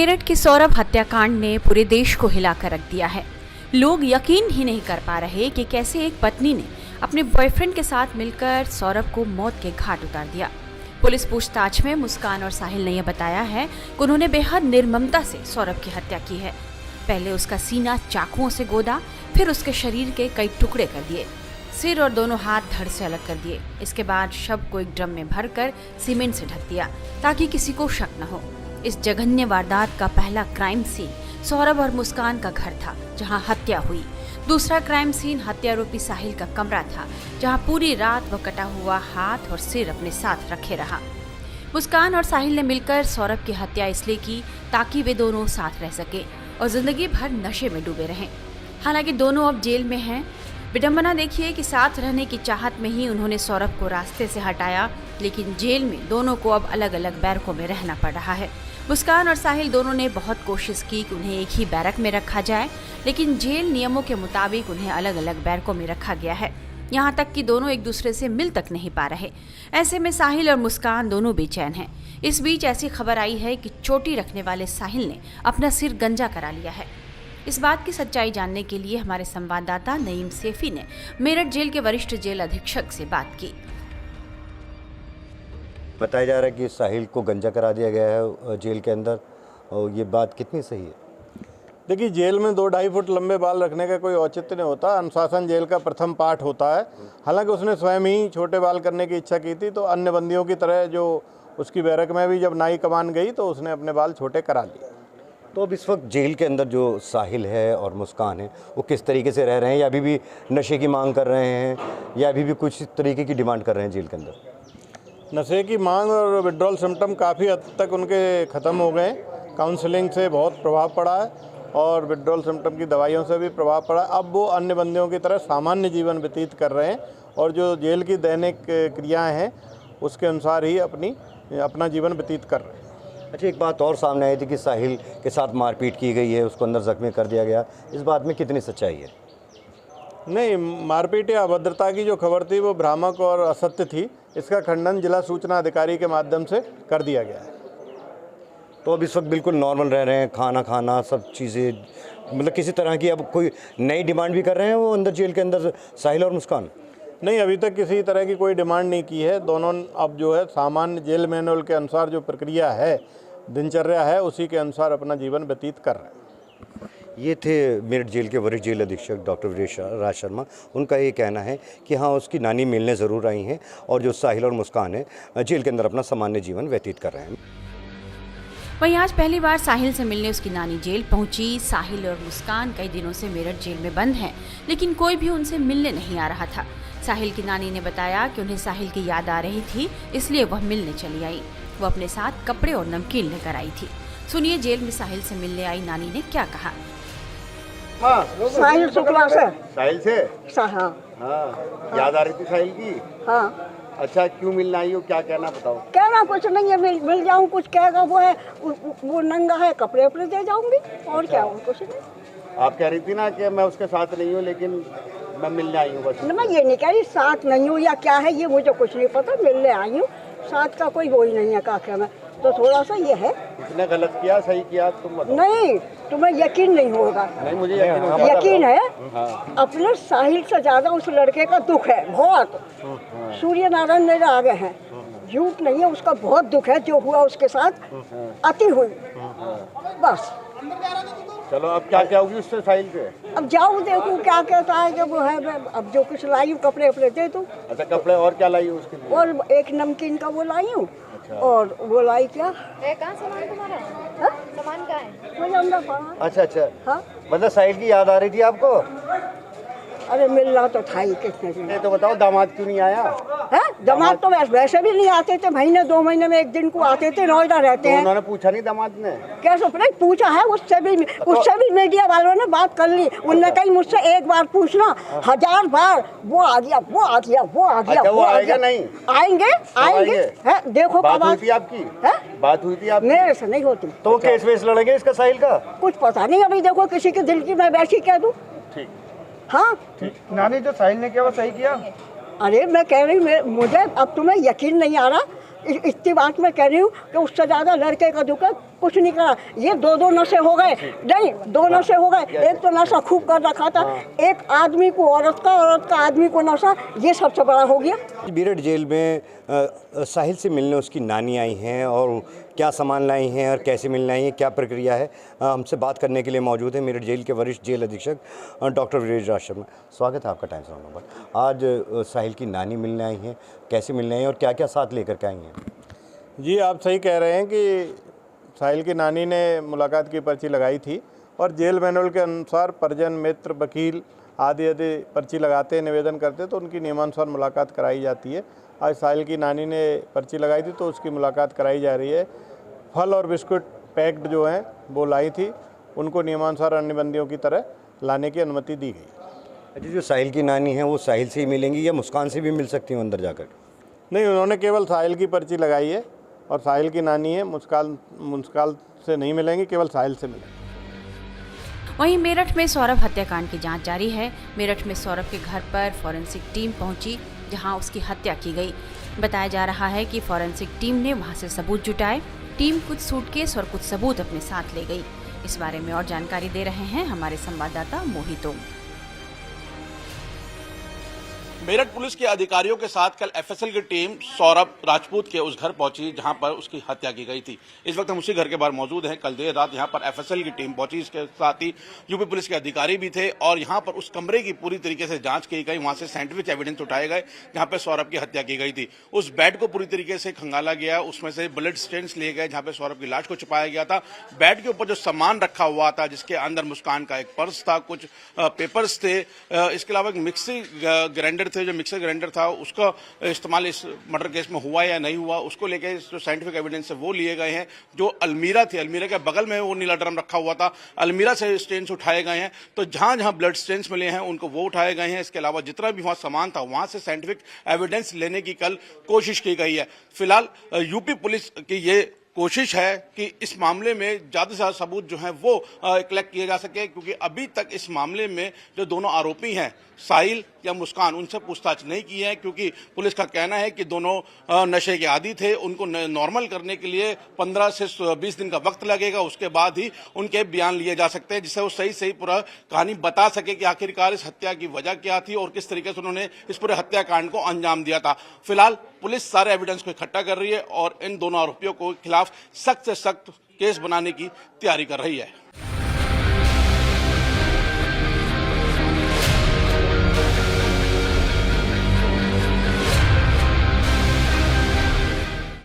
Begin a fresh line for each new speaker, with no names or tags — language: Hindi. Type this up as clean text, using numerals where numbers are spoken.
मेरठ के सौरभ हत्याकांड ने पूरे देश को हिलाकर रख दिया है। लोग यकीन ही नहीं कर पा रहे कि कैसे एक पत्नी ने अपने बॉयफ्रेंड के साथ मिलकर सौरभ को मौत के घाट उतार दिया। पुलिस पूछताछ में मुस्कान और साहिल ने यह बताया है कि उन्होंने बेहद निर्ममता से सौरभ की हत्या की है। पहले उसका सीना चाकुओं से गोदा, फिर उसके शरीर के कई टुकड़े कर दिए, सिर और दोनों हाथ धड़ से अलग कर दिए। इसके बाद शव को एक ड्रम में भरकर सीमेंट से ढक दिया ताकि किसी को शक न हो। इस जघन्य वारदात का पहला क्राइम सीन सौरभ और मुस्कान का घर था, जहां हत्या हुई। दूसरा क्राइम सीन हत्यारोपी साहिल का कमरा था, जहां पूरी रात वो कटा हुआ हाथ और सिर अपने साथ रखे रहा। मुस्कान और साहिल ने मिलकर सौरभ की हत्या इसलिए की ताकि वे दोनों साथ रह सके और जिंदगी भर नशे में डूबे रहें। हालांकि दोनों अब जेल में हैं। विडंबना देखिए कि साथ रहने की चाहत में ही उन्होंने सौरभ को रास्ते से हटाया, लेकिन जेल में दोनों को अब अलग अलग बैरकों में रहना पड़ रहा है। मुस्कान और साहिल दोनों ने बहुत कोशिश की कि उन्हें एक ही बैरक में रखा जाए, लेकिन जेल नियमों के मुताबिक उन्हें अलग अलग बैरकों में रखा गया है। यहाँ तक कि दोनों एक दूसरे से मिल तक नहीं पा रहे। ऐसे में साहिल और मुस्कान दोनों बेचैन हैं। इस बीच ऐसी खबर आई है कि चोटी रखने वाले साहिल ने अपना सिर गंजा करा लिया है। इस बात की सच्चाई जानने के लिए हमारे संवाददाता नईम सैफी ने मेरठ जेल के वरिष्ठ जेल अधीक्षक से बात की।
बताया जा रहा है कि साहिल को गंजा करा दिया गया है जेल के अंदर, और ये बात कितनी सही है?
देखिए, जेल में 2-2.5 फुट लंबे बाल रखने का कोई औचित्य नहीं होता। अनुशासन जेल का प्रथम पाठ होता है। हालांकि उसने स्वयं ही छोटे बाल करने की इच्छा की थी, तो अन्य बंदियों की तरह जो उसकी बैरक में भी जब नाई कमान गई तो उसने अपने बाल छोटे करा लिए।
तो अब इस वक्त जेल के अंदर जो साहिल है और मुस्कान है वो किस तरीके से रह रहे हैं, या अभी भी नशे की मांग कर रहे हैं, या अभी भी कुछ तरीके की डिमांड कर रहे हैं जेल के अंदर?
नशे की मांग और विड्रॉल सिम्टम काफ़ी हद तक उनके ख़त्म हो गए। काउंसलिंग से बहुत प्रभाव पड़ा है और विड्रॉल सिम्टम की दवाइयों से भी प्रभाव पड़ा। अब वो अन्य बंदियों की तरह सामान्य जीवन व्यतीत कर रहे हैं और जो जेल की दैनिक क्रियाएं हैं उसके अनुसार ही अपना जीवन व्यतीत कर रहे हैं।
अच्छा, एक बात और सामने आई थी कि साहिल के साथ मारपीट की गई है, उसको अंदर जख्मी कर दिया गया। इस बात में कितनी सच्चाई है?
नहीं, मारपीट या अभद्रता की जो खबर थी वो भ्रामक और असत्य थी। इसका खंडन जिला सूचना अधिकारी के माध्यम से कर दिया गया है।
तो अब इस वक्त बिल्कुल नॉर्मल रह रहे हैं, खाना खाना सब चीज़ें, मतलब किसी तरह की अब कोई नई डिमांड भी कर रहे हैं वो अंदर जेल के अंदर साहिल और मुस्कान?
नहीं, अभी तक किसी तरह की कोई डिमांड नहीं की है। दोनों अब जो है सामान्य जेल मैनुअल के अनुसार जो प्रक्रिया है, दिनचर्या है, उसी के अनुसार अपना जीवन व्यतीत कर रहे हैं।
ये थे मेरठ जेल के वरिष्ठ जेल अधीक्षक डॉक्टर वीरेश राज शर्मा। उनका ये कहना है कि हाँ, उसकी नानी मिलने ज़रूर आई हैं और जो साहिल और मुस्कान है जेल के अंदर अपना सामान्य जीवन व्यतीत कर रहे हैं।
वहीं आज पहली बार साहिल से मिलने उसकी नानी जेल पहुंची। साहिल और मुस्कान कई दिनों से मेरठ जेल में बंद हैं, लेकिन कोई भी उनसे मिलने नहीं आ रहा था। साहिल की नानी ने बताया कि उन्हें साहिल की याद आ रही थी, इसलिए वह मिलने चली आई। वो अपने साथ कपड़े और नमकीन लेकर आई थी। सुनिए जेल में साहिल से मिलने आई नानी ने क्या कहा।
साहिल शुक्ला से।
साहिल से?
हाँ।
हाँ, याद आ रही थी साहिल की?
हाँ।
अच्छा, क्यों मिलना आई हो, क्या कहना बताओ?
कहना कुछ नहीं है, मिल जाऊँ, कुछ कहेगा वो है वो नंगा है, कपड़े उपड़े दे जाऊंगी और क्या हो, कुछ नहीं।
आप कह रही थी ना कि मैं उसके साथ नहीं हूँ, लेकिन मैं मिलने आई हूँ बस।
मैं ये नहीं कह रही साथ नहीं हूँ या क्या है, ये मुझे कुछ नहीं पता। मिलने आई हूँ, साथ का कोई वो ही नहीं है काके में। तो थोड़ा सा ये है।
इसने गलत किया सही किया तुम बताओ?
नहीं, तुम्हें यकीन नहीं होगा।
नहीं, मुझे
यकीन है। अपने साहिल से ज्यादा उस लड़के का दुख है बहुत। सूर्य नारायण मेरे आगे हैं, झूठ नहीं है, उसका बहुत दुख है जो हुआ उसके साथ। अति हुई बस।
चलो, अब क्या क्या होगी उससे साहिल से?
अब जाऊँ देखूँ क्या कहता है कि वो है। अब जो कुछ लाई हूँ कपड़े उपड़े दे दूँ।
अच्छा, कपड़े और क्या लाई उसके लिए?
और एक नमकीन का वो लाई हूँ। और वो लाई क्या
कहाँ सामान तुम्हारा? सामान कहाँ है?
मुझे अंदर पड़ा।
अच्छा अच्छा,
हाँ,
मतलब साहिल की याद आ रही थी आपको?
अरे मिलना तो था ही कितने दिन।
ये तो बताओ, दामाद क्यों नहीं आया?
है दामाद तो वैसे भी नहीं आते थे, महीने 2 महीने में एक दिन को आते थे। नोएडा रहते हैं।
उन्होंने पूछा नहीं दामाद ने?
कैसे पूछा है, उससे भी मीडिया वालों ने बात कर ली। उनने कही मुझसे एक बार पूछना, 1000 बार वो आ गया, वो आ गया, वो आ गया।
अच्छा, वो आएगा नहीं?
आएंगे आएंगे। है देखो
बात हुई थी आपकी?
है
बात हुई थी आपकी?
मेरे से नहीं होती।
तो केस वेस लड़ेंगे इसका साहिल का?
कुछ पता नहीं, अभी देखो किसी के दिल की मैं वैसी कह दूं।
ठीक।
हाँ,
नानी, जो साहिल ने किया वो सही किया?
अरे मैं कह रही हूँ, मुझे अब तुम्हें यकीन नहीं आ रहा। इतनी बात मैं कह रही हूँ कि उससे ज़्यादा लड़के का दुख है। कुछ नहीं करा। ये दो नशे हो गए, नहीं 2 नशे हो गए। एक तो नशा खूब कर रखा था, एक आदमी को औरत का आदमी को नशा, ये सबसे बड़ा हो गया।
मेरठ जेल में साहिल से मिलने उसकी नानी आई हैं और क्या सामान लाई हैं और कैसे मिलने आई हैं, क्या प्रक्रिया है, हमसे बात करने के लिए मौजूद है मेरठ जेल के वरिष्ठ जेल अधीक्षक डॉक्टर वीरेश राज शर्मा। स्वागत है आपका टाइम्स राउंड पर। आज साहिल की नानी मिलने आई हैं, कैसे मिलने आई हैं और क्या क्या साथ लेकर के आई हैं?
जी, आप सही कह रहे हैं कि साहिल की नानी ने मुलाकात की पर्ची लगाई थी और जेल मैनुअल के अनुसार परिजन, मित्र, वकील आदि यदि पर्ची लगाते हैं, निवेदन करते तो उनकी नियमानुसार मुलाकात कराई जाती है। आज साहिल की नानी ने पर्ची लगाई थी तो उसकी मुलाकात कराई जा रही है। फल और बिस्कुट पैक्ड जो हैं वो लाई थी, उनको नियमानुसार अन्य बंदियों की तरह लाने की अनुमति दी गई।
अच्छा, जो साहिल की नानी है वो साहिल से ही मिलेंगी या मुस्कान से भी मिल सकती हूँ अंदर जाकर?
नहीं, उन्होंने केवल साहिल की पर्ची लगाई है और साहिल की नानी है, मुस्कान से नहीं मिलेंगी, केवल साहिल से मिलेंगी।
वहीं मेरठ में सौरभ हत्याकांड की जांच जारी है। मेरठ में सौरभ के घर पर फॉरेंसिक टीम पहुंची, जहां उसकी हत्या की गई। बताया जा रहा है कि फॉरेंसिक टीम ने वहां से सबूत जुटाए। टीम कुछ सूटकेस और कुछ सबूत अपने साथ ले गई। इस बारे में और जानकारी दे रहे हैं हमारे संवाददाता मोहितो।
मेरठ पुलिस के अधिकारियों के साथ कल एफएसएल की टीम सौरभ राजपूत के उस घर पहुंची जहां पर उसकी हत्या की गई थी। इस वक्त हम उसी घर के बाहर मौजूद हैं। कल देर रात यहां पर एफएसएल की टीम पहुंची, इसके साथ ही यूपी पुलिस के अधिकारी भी थे और यहां पर उस कमरे की पूरी तरीके से जांच की गई। वहां से साइंटिफिक एविडेंस उठाए गए जहां पर सौरभ की हत्या की गई थी। उस बेड को पूरी तरीके से खंगाला गया, उसमें से ब्लड स्टेन्स लिए गए जहां पर सौरभ की लाश को छुपाया गया था। बेड के ऊपर जो सामान रखा हुआ था, जिसके अंदर मुस्कान का एक पर्स था, कुछ पेपर्स थे, इसके अलावा एक मिक्सी ग्राइंडर थे, जो मिक्सर ग्राइंडर था उसका इस्तेमाल इस मर्डर केस में हुआ या नहीं हुआ, उसको लेकर जो साइंटिफिक एविडेंस है वो लिए गए हैं। जो अलमीरा थी, अलमीरा के बगल में वो नीला ड्रम रखा हुआ था, अलमीरा से स्टेन्स उठाए गए हैं। तो जहां जहां ब्लड स्टेन्स मिले हैं उनको वो उठाए गए हैं। इसके अलावा जितना भी वहां सामान था वहां से साइंटिफिक एविडेंस लेने की कल कोशिश की गई है। फिलहाल यूपी पुलिस की ये कोशिश है कि इस मामले में ज्यादा से ज्यादा सबूत जो हैं वो कलेक्ट किए जा सके, क्योंकि अभी तक इस मामले में जो दोनों आरोपी हैं साहिल या मुस्कान, उनसे पूछताछ नहीं की है, क्योंकि पुलिस का कहना है कि दोनों नशे के आदी थे। उनको नॉर्मल करने के लिए 15 से 20 दिन का वक्त लगेगा, उसके बाद ही उनके बयान लिए जा सकते हैं, जिससे वो सही पूरा कहानी बता सके कि आखिरकार इस हत्या की वजह क्या थी और किस तरीके से उन्होंने इस पूरे हत्याकांड को अंजाम दिया था। फिलहाल पुलिस सारे एविडेंस को इकट्ठा कर रही है और इन दोनों आरोपियों को खिलाफ सख्त से सख्त केस बनाने की तैयारी कर रही है।